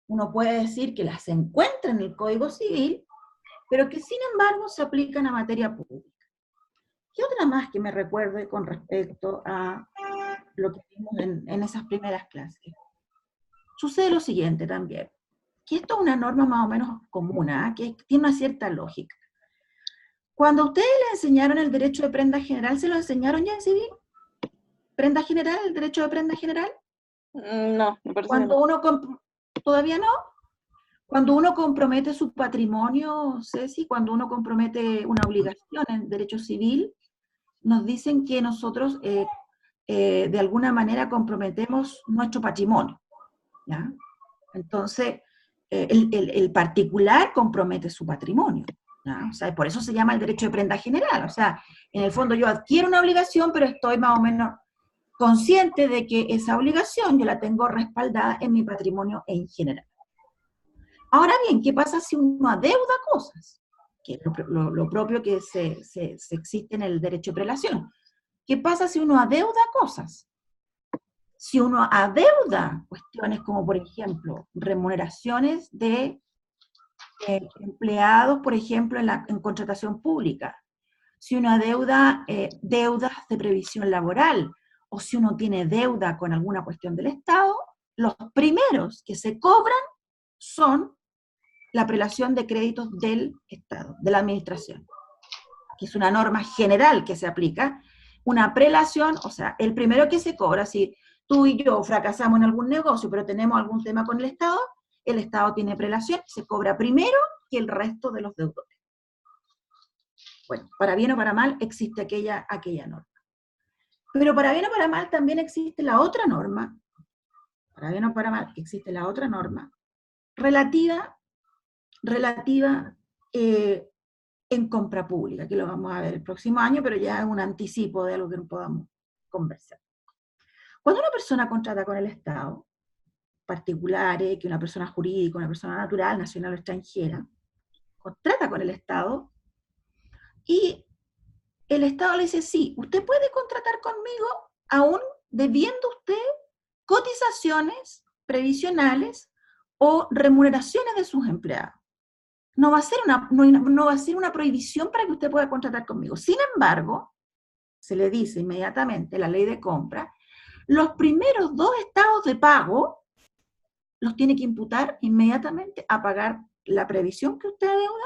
uno puede decir que las encuentra en el Código Civil, pero que sin embargo se aplican a materia pública. ¿Qué otra más que me recuerde con respecto a lo que vimos en esas primeras clases? Sucede lo siguiente también, que esto es una norma más o menos común, que tiene una cierta lógica. Cuando a ustedes les enseñaron el derecho de prenda general, ¿se lo enseñaron ya en civil? ¿Prenda general, el derecho de prenda general? No, me parece que no. Cuando uno, ¿todavía no? Cuando uno compromete su patrimonio, Ceci, cuando uno compromete una obligación en derecho civil, nos dicen que nosotros de alguna manera comprometemos nuestro patrimonio, ¿ya? Entonces, el particular compromete su patrimonio, ¿ya? O sea, por eso se llama el derecho de prenda general. O sea, en el fondo yo adquiero una obligación, pero estoy más o menos consciente de que esa obligación yo la tengo respaldada en mi patrimonio en general. Ahora bien, ¿qué pasa si uno adeuda cosas? Que es lo propio que se existe en el derecho de prelación. ¿Qué pasa si uno adeuda cosas? Si uno adeuda cuestiones como, por ejemplo, remuneraciones de empleados, por ejemplo, en contratación pública, si uno adeuda deudas de previsión laboral, o si uno tiene deuda con alguna cuestión del Estado, los primeros que se cobran son la prelación de créditos del Estado, de la administración, que es una norma general que se aplica. Una prelación, o sea, el primero que se cobra, si tú y yo fracasamos en algún negocio, pero tenemos algún tema con el Estado tiene prelación, se cobra primero que el resto de los deudores. Bueno, para bien o para mal existe aquella norma. Pero para bien o para mal también existe la otra norma, para bien o para mal existe la otra norma, relativa en compra pública, que lo vamos a ver el próximo año, pero ya es un anticipo de algo que no podamos conversar. Cuando una persona contrata con el Estado, particulares, que una persona jurídica, una persona natural, nacional o extranjera, contrata con el Estado, y el Estado le dice, sí, usted puede contratar conmigo aún debiendo usted cotizaciones previsionales o remuneraciones de sus empleados. No va a ser una prohibición para que usted pueda contratar conmigo. Sin embargo, se le dice inmediatamente, la ley de compra, los primeros 2 estados de pago los tiene que imputar inmediatamente a pagar la previsión que usted adeuda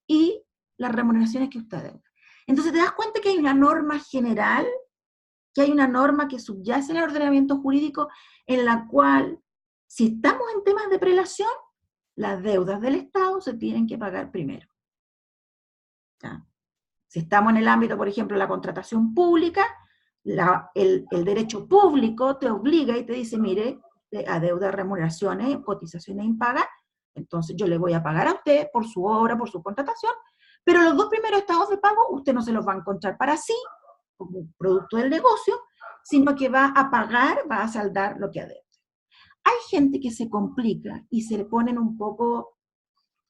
y las remuneraciones que usted adeuda. Entonces te das cuenta que hay una norma general, que hay una norma que subyace en el ordenamiento jurídico en la cual, si estamos en temas de prelación, las deudas del Estado se tienen que pagar primero. ¿Ya? Si estamos en el ámbito, por ejemplo, de la contratación pública, el derecho público te obliga y te dice, mire, adeuda remuneraciones, cotizaciones impagas, entonces yo le voy a pagar a usted por su obra, por su contratación, pero los 2 primeros estados de pago usted no se los va a encontrar para sí, como producto del negocio, sino que va a pagar, va a saldar lo que adeuda. Hay gente que se complica y se le ponen un poco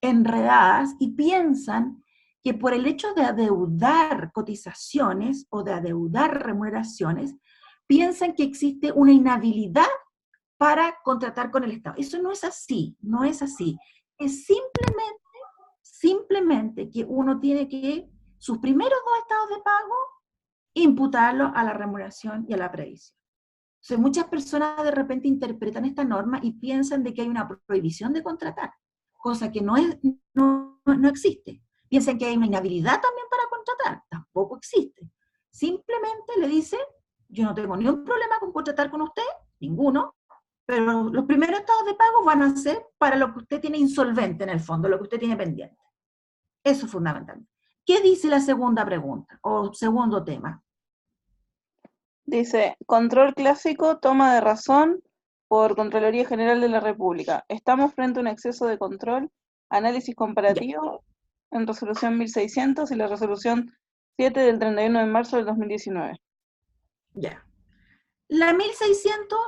enredadas y piensan que por el hecho de adeudar cotizaciones o de adeudar remuneraciones, piensan que existe una inhabilidad para contratar con el Estado. Eso no es así, no es así. Es simplemente que uno tiene que, sus primeros 2 estados de pago, imputarlo a la remuneración y a la previsión. Entonces, muchas personas de repente interpretan esta norma y piensan de que hay una prohibición de contratar, cosa que no existe. Piensan que hay una inhabilidad también para contratar, tampoco existe. Simplemente le dice, yo no tengo ningún problema con contratar con usted, ninguno, pero los primeros estados de pago van a ser para lo que usted tiene insolvente en el fondo, lo que usted tiene pendiente. Eso es fundamental. ¿Qué dice la segunda pregunta o segundo tema? Dice, control clásico, toma de razón por Contraloría General de la República. Estamos frente a un exceso de control, análisis comparativo en resolución 1600 y la resolución 7 del 31 de marzo del 2019. Ya. La 1600,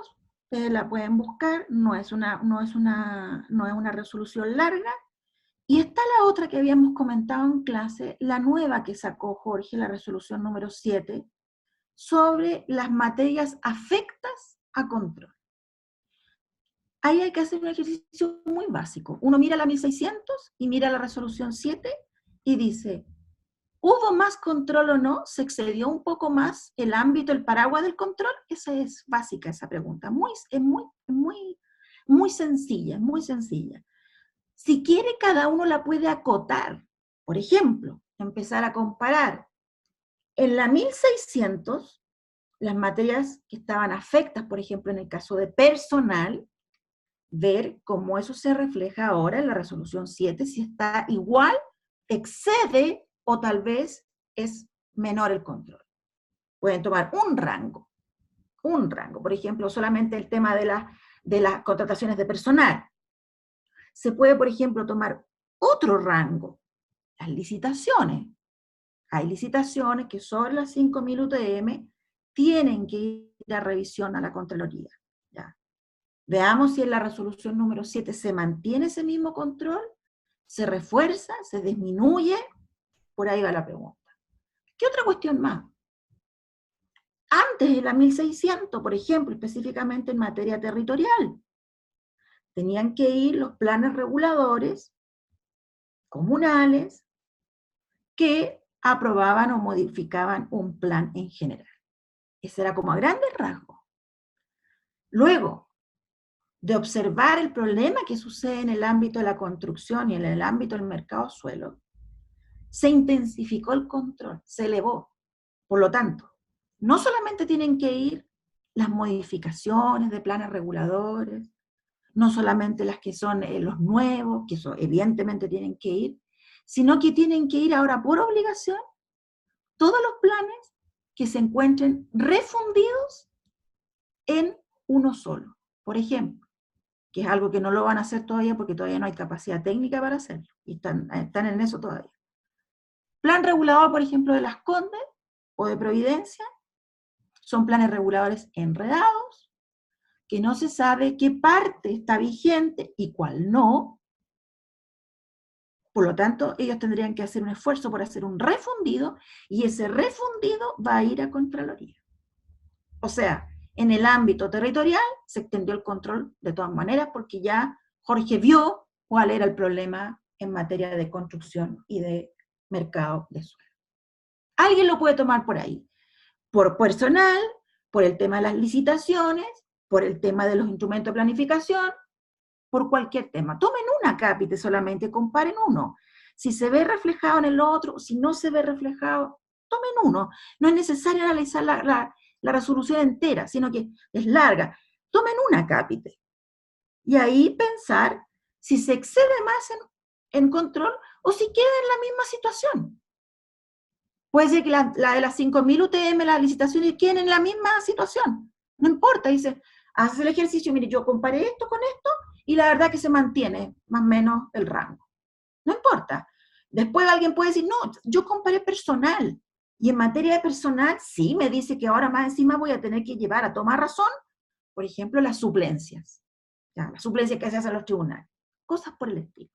ustedes la pueden buscar, no es una resolución larga. Y está la otra que habíamos comentado en clase, la nueva que sacó Jorge, la resolución número 7, sobre las materias afectas a control. ahí hay que hacer un ejercicio muy básico. Uno mira la 1600 y mira la resolución 7 y dice, ¿hubo más control o no? ¿Se excedió un poco más el ámbito, el paraguas del control? Esa es básica, esa pregunta. Muy sencilla, muy sencilla. Si quiere, cada uno la puede acotar. Por ejemplo, empezar a comparar. En la 1600, las materias que estaban afectas, por ejemplo, en el caso de personal, ver cómo eso se refleja ahora en la resolución 7, si está igual, excede o tal vez es menor el control. Pueden tomar un rango. Por ejemplo, solamente el tema de las contrataciones de personal. Se puede, por ejemplo, tomar otro rango, las licitaciones. Hay licitaciones que sobre las 5.000 UTM tienen que ir a revisión a la Contraloría. ¿Ya? Veamos si en la resolución número 7 se mantiene ese mismo control, se refuerza, se disminuye, por ahí va la pregunta. ¿Qué otra cuestión más? Antes de la 1600, por ejemplo, específicamente en materia territorial, tenían que ir los planes reguladores comunales que aprobaban o modificaban un plan en general. Ese era como a grandes rasgos. Luego de observar el problema que sucede en el ámbito de la construcción y en el ámbito del mercado suelo, se intensificó el control, se elevó. Por lo tanto, no solamente tienen que ir las modificaciones de planes reguladores, no solamente las que son los nuevos, que eso evidentemente tienen que ir, sino que tienen que ir ahora por obligación todos los planes que se encuentren refundidos en uno solo. Por ejemplo, que es algo que no lo van a hacer todavía porque todavía no hay capacidad técnica para hacerlo, y están en eso todavía. Plan regulador, por ejemplo, de Las Condes o de Providencia, son planes reguladores enredados, que no se sabe qué parte está vigente y cuál no. Por lo tanto, ellos tendrían que hacer un esfuerzo por hacer un refundido, y ese refundido va a ir a Contraloría. O sea, en el ámbito territorial se extendió el control de todas maneras, porque ya Jorge vio cuál era el problema en materia de construcción y de mercado de suelo. Alguien lo puede tomar por ahí, por personal, por el tema de las licitaciones, por el tema de los instrumentos de planificación, por cualquier tema. Tomen una cápite solamente, comparen uno. Si se ve reflejado en el otro, si no se ve reflejado, tomen uno. No es necesario analizar la resolución entera, sino que es larga. Tomen una cápite. Y ahí pensar si se excede más en control o si queda en la misma situación. Puede ser que la de las 5.000 UTM, las licitaciones, queden en la misma situación. No importa, dice, haces el ejercicio, mire, yo comparé esto con esto, y la verdad que se mantiene más o menos el rango. No importa. Después alguien puede decir, no, yo comparé personal, y en materia de personal, sí me dice que ahora más encima voy a tener que llevar a tomar razón, por ejemplo, las suplencias. Ya, las suplencias que se hacen en los tribunales. Cosas por el estilo.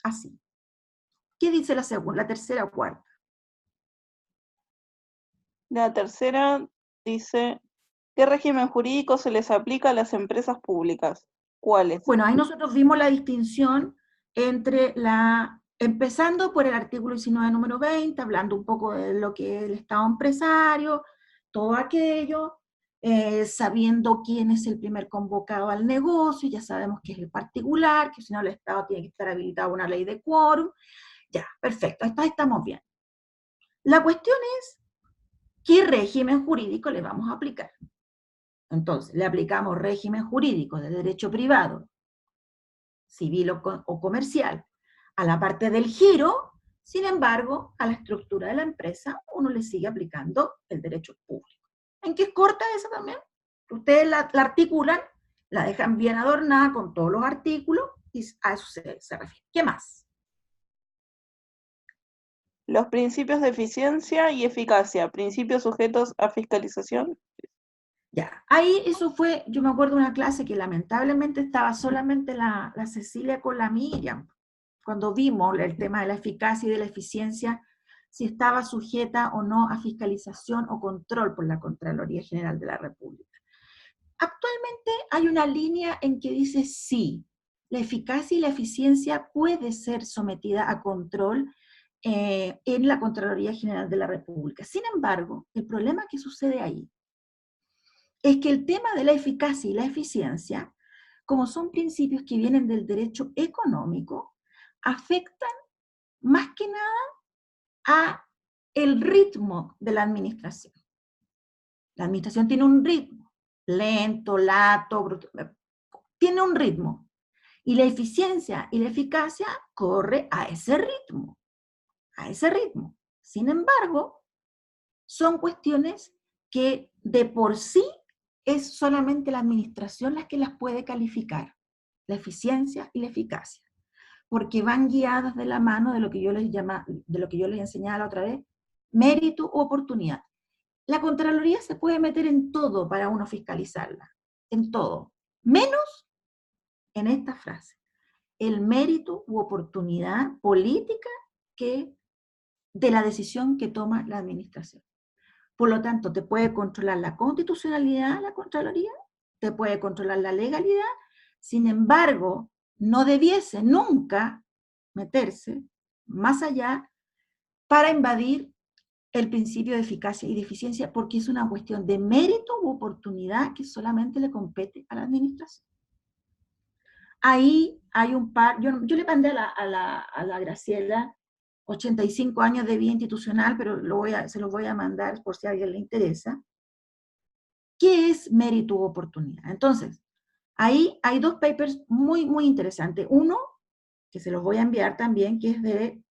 Así. ¿Qué dice la segunda, la tercera o cuarta? La tercera dice, ¿qué régimen jurídico se les aplica a las empresas públicas? ¿Cuáles? Bueno, ahí nosotros vimos la distinción entre empezando por el artículo 19, número 20, hablando un poco de lo que es el Estado empresario, todo aquello, sabiendo quién es el primer convocado al negocio, ya sabemos que es el particular, que si no el Estado tiene que estar habilitado una ley de quórum. Ya, perfecto, hasta ahí estamos bien. La cuestión es, ¿qué régimen jurídico le vamos a aplicar? Entonces, le aplicamos régimen jurídico de derecho privado, civil o comercial, a la parte del giro. Sin embargo, a la estructura de la empresa uno le sigue aplicando el derecho público. ¿En qué es corta esa también? Ustedes la articulan, la dejan bien adornada con todos los artículos, y a eso se refiere. ¿Qué más? Los principios de eficiencia y eficacia, principios sujetos a fiscalización. Ya, ahí eso fue, yo me acuerdo de una clase que lamentablemente estaba solamente la Cecilia con la Miriam, cuando vimos el tema de la eficacia y de la eficiencia, si estaba sujeta o no a fiscalización o control por la Contraloría General de la República. Actualmente hay una línea en que dice sí, la eficacia y la eficiencia puede ser sometida a control en la Contraloría General de la República. Sin embargo, el problema que sucede ahí es que el tema de la eficacia y la eficiencia, como son principios que vienen del derecho económico, afectan más que nada a el ritmo de la administración. La administración tiene un ritmo, lento, lato, tiene un ritmo. Y la eficiencia y la eficacia corre a ese ritmo, a ese ritmo. Sin embargo, son cuestiones que de por sí es solamente la administración la que las puede calificar, la eficiencia y la eficacia, porque van guiadas de la mano de lo que yo les enseñaba la otra vez, mérito u oportunidad. La Contraloría se puede meter en todo para uno fiscalizarla, en todo, menos en esta frase, el mérito u oportunidad política que de la decisión que toma la administración. Por lo tanto, te puede controlar la constitucionalidad, la Contraloría, te puede controlar la legalidad, sin embargo, no debiese nunca meterse más allá para invadir el principio de eficacia y de eficiencia, porque es una cuestión de mérito u oportunidad que solamente le compete a la administración. Ahí hay un par, yo le mandé a la Graciela 85 años de vida institucional, pero se los voy a mandar por si a alguien le interesa. ¿Qué es mérito u oportunidad? Entonces, ahí hay dos papers muy, muy interesantes. Uno, que se los voy a enviar también, que es de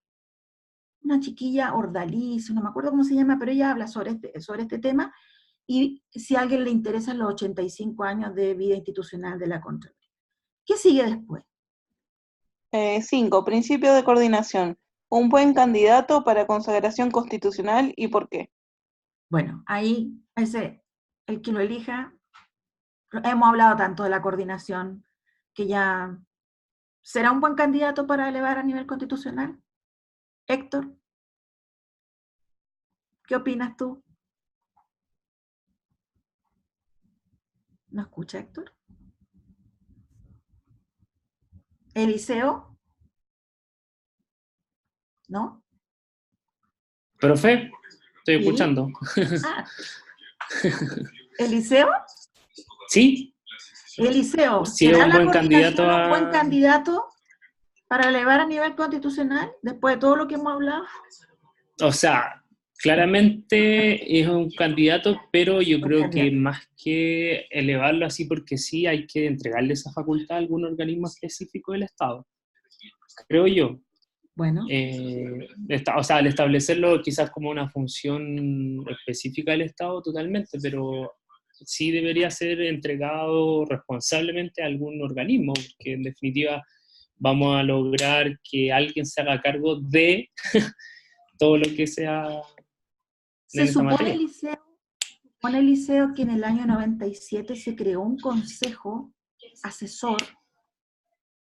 una chiquilla Ordaliz, no me acuerdo cómo se llama, pero ella habla sobre este tema, y si a alguien le interesan los 85 años de vida institucional de la Contraloría. ¿Qué sigue después? 5. Principio de coordinación. Un buen candidato para consagración constitucional y por qué. Bueno, ahí, el que lo elija, hemos hablado tanto de la coordinación, que ya será un buen candidato para elevar a nivel constitucional. Héctor, ¿qué opinas tú? ¿No escucha, Héctor? ¿Eliseo? ¿No? Profe, estoy ¿Sí? escuchando. Ah. ¿Eliseo? Sí. Eliseo, Sí, ¿será un la buen coordinación candidato un buen candidato para elevar a nivel constitucional después de todo lo que hemos hablado? O sea, claramente es un candidato, pero yo creo que más que elevarlo así porque sí, hay que entregarle esa facultad a algún organismo específico del Estado. Creo yo. Bueno. O sea, al establecerlo quizás como una función específica del Estado, totalmente, pero sí debería ser entregado responsablemente a algún organismo, porque en definitiva vamos a lograr que alguien se haga cargo de todo lo que sea en esa materia. Supone, Eliseo, que en el año 97 se creó un consejo asesor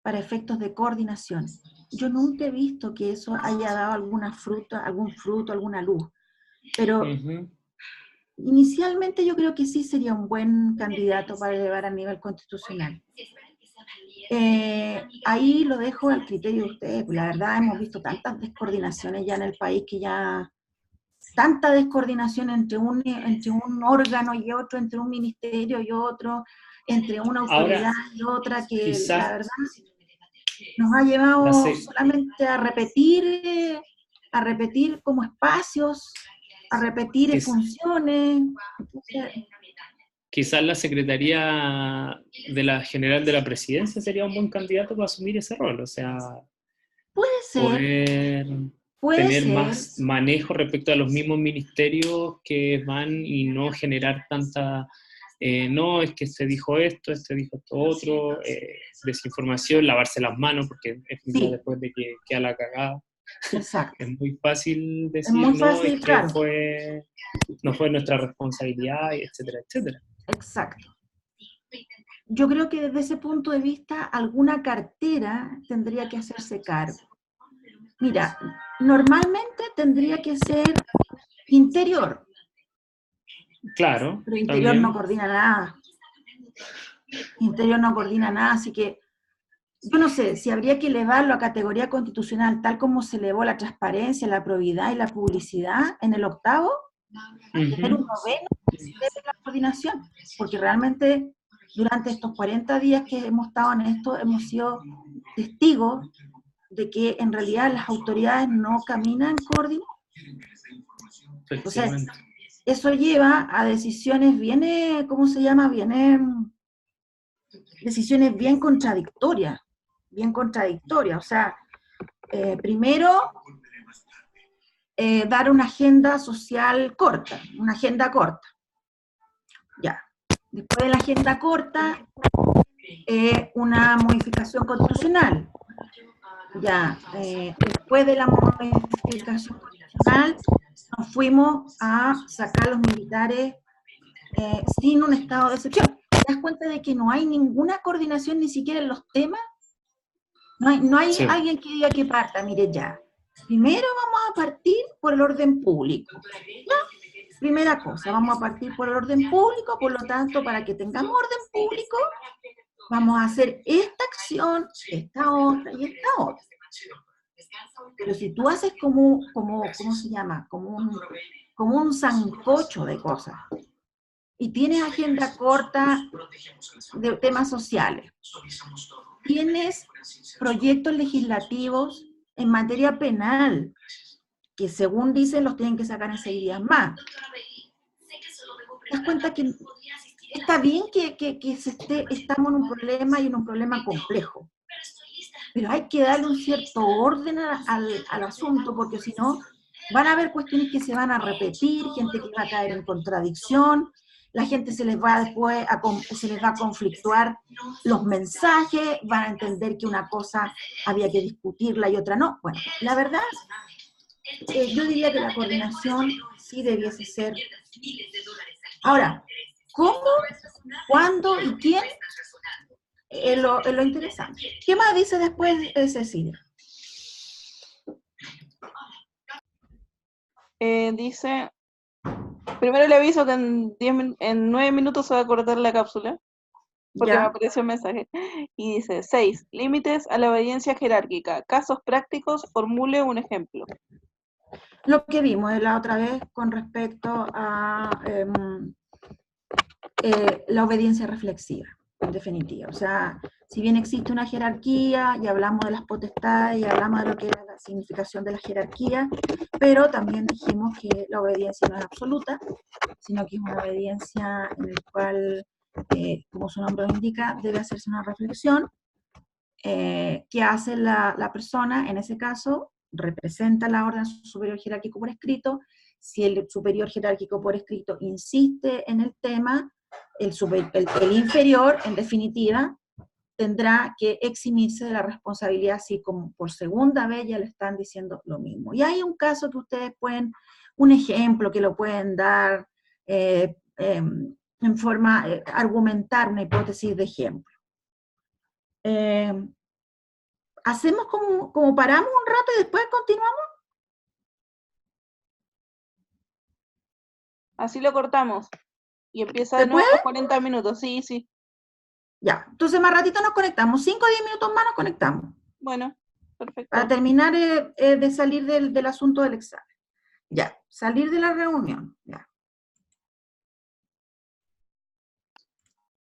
para efectos de coordinación. Yo nunca he visto que eso haya dado algún fruto, alguna luz, pero inicialmente yo creo que sí sería un buen candidato para elevar a nivel constitucional. Ahí lo dejo al criterio de ustedes, pues la verdad hemos visto tantas descoordinaciones ya en el país que ya, tanta descoordinación entre un órgano y otro, entre un ministerio y otro, entre una autoridad y otra, que la verdad nos ha llevado solamente a repetir como espacios, a repetir funciones. Quizás la Secretaría de la General de la Presidencia sería un buen candidato para asumir ese rol, o sea, puede ser, tener más manejo respecto a los mismos ministerios que van y no generar tanta, no, es que se dijo esto otro, desinformación, lavarse las manos, porque es un día después de que queda la cagada. Exacto. Es muy fácil decir, es que no fue nuestra responsabilidad, etcétera, etcétera. Exacto. Yo creo que desde ese punto de vista alguna cartera tendría que hacerse cargo. Mira, normalmente tendría que ser Interior. Claro. Pero Interior también no coordina nada. Interior no coordina nada, así que yo no sé si habría que elevarlo a categoría constitucional, tal como se elevó la transparencia, la probidad y la publicidad en el 8º, tener un 9º de la coordinación, porque realmente durante estos 40 días que hemos estado en esto, hemos sido testigos de que en realidad las autoridades no caminan coordinadas. Entonces, eso lleva a decisiones bien, ¿cómo se llama? Decisiones bien contradictorias, o sea, primero, dar una agenda social corta, ya. Después de la agenda corta, una modificación constitucional, ya. Después de la modificación constitucional, nos fuimos a sacar los militares sin un estado de excepción. ¿Te das cuenta de que no hay ninguna coordinación ni siquiera en los temas? No hay alguien que diga que parta, mire ya. Primero vamos a partir por el orden público. ¿No? Primera cosa, vamos a partir por el orden público, por lo tanto, para que tengamos orden público, vamos a hacer esta acción, esta otra y esta otra. Pero si tú haces ¿cómo se llama? Como un sancocho de cosas, y tienes agenda corta de temas sociales, tienes proyectos legislativos en materia penal, que según dicen los tienen que sacar en 6 días más. ¿Te das cuenta que está bien que estamos en un problema y en un problema complejo? Pero hay que darle un cierto orden al asunto, porque si no, van a haber cuestiones que se van a repetir, gente que va a caer en contradicción, la gente se les va después se les va a conflictuar los mensajes, van a entender que una cosa había que discutirla y otra no. Bueno, la verdad, yo diría que la coordinación sí debiese ser. Ahora, ¿cómo, cuándo y quién? Es lo interesante. ¿Qué más dice después Cecilia? Dice, primero le aviso que en 9 minutos se va a cortar la cápsula, porque ¿Ya? me apareció un mensaje. Y dice, 6, límites a la obediencia jerárquica. Casos prácticos, formule un ejemplo. Lo que vimos la otra vez con respecto a la obediencia reflexiva, en definitiva. O sea, si bien existe una jerarquía, y hablamos de las potestades, y hablamos de lo que es la significación de la jerarquía, pero también dijimos que la obediencia no es absoluta, sino que es una obediencia en la cual, como su nombre lo indica, debe hacerse una reflexión, que hace la persona, en ese caso, representa la orden superior jerárquico por escrito. Si el superior jerárquico por escrito insiste en el tema, el inferior, en definitiva, tendrá que eximirse de la responsabilidad, así como por segunda vez ya le están diciendo lo mismo. Y hay un caso que ustedes pueden, un ejemplo que lo pueden dar en forma, argumentar una hipótesis de ejemplo. ¿Hacemos como paramos un rato y después continuamos? Así lo cortamos. Y empieza de nuevo a los 40 minutos. Sí, sí. Ya, entonces más ratito nos conectamos. 5 o 10 minutos más nos conectamos. Bueno, perfecto. Para terminar de salir del asunto del examen. Ya, salir de la reunión. Ya.